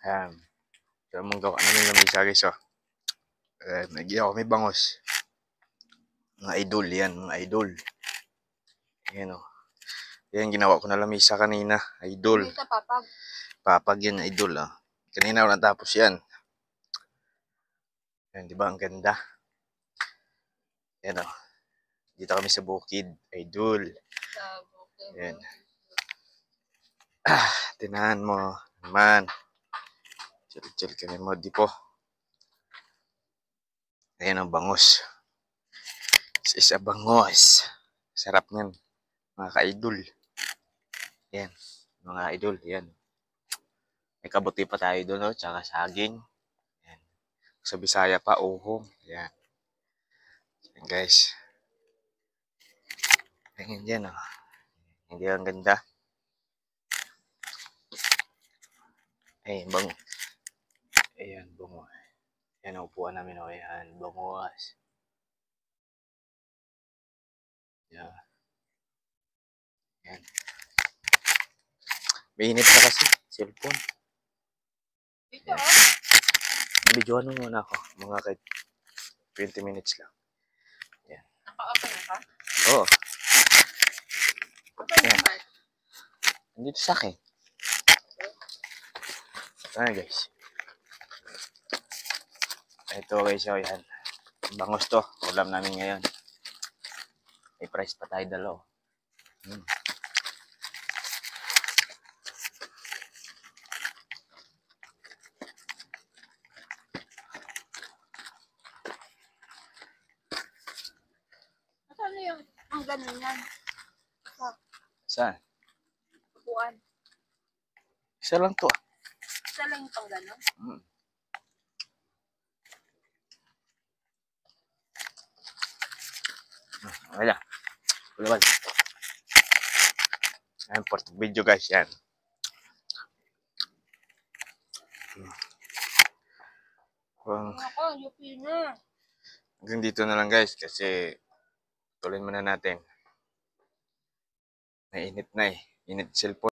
Ayan. So, mong gawa namin lamisa guys, oh. Nagyaw kami bangos. Mga idol, yan, mga idol. Ayan, oh. Yan, ginawa ko na lamisa kanina, idol. Papag. Papag yan, idol, oh. Kanina ako natapos yan. Yan, di ba? Ang ganda. Yan, oh. Dito kami sa bukid, idol. Sa bukid. Yan. Tinahan mo naman. Chill kami mo, di po. Ayan ang bangos. This is a bangos. Sarap niyan, mga ka-idol. Yan, mga idol, yan. May kabuti pa tayo doon, no? Tsaka saging. Yan. Sa Bisaya pa, uhong. Yan. Yan, guys. Tingin dyan, oh. Hindi ang ganda. Ay, bango. Ayan, bango. Yan ang upuan namin, oh. Ayan, bangos. Yan. Yan. May init na kasi. Cellphone. Dito, Yan. Videoan mo muna ako. Mga kahit 20 minutes lang. Yan. Naka-open na ka? Oo. Open Yan. naman. Nandito sa akin. Ayan, guys. Ito, guys, oh, yan. Bangos to. Ulam namin ngayon. May price pa tayo dalaw. Ano yung ang ganun yan? Saan? Upuan. Isa lang to. Isa lang yung pang ganun? Wala. Wala. Ayan, for video, guys. Yan. Ako, yupi na. Hanggang dito na lang, guys. Kasi tuloy muna natin. Nainit na eh. Init cellphone.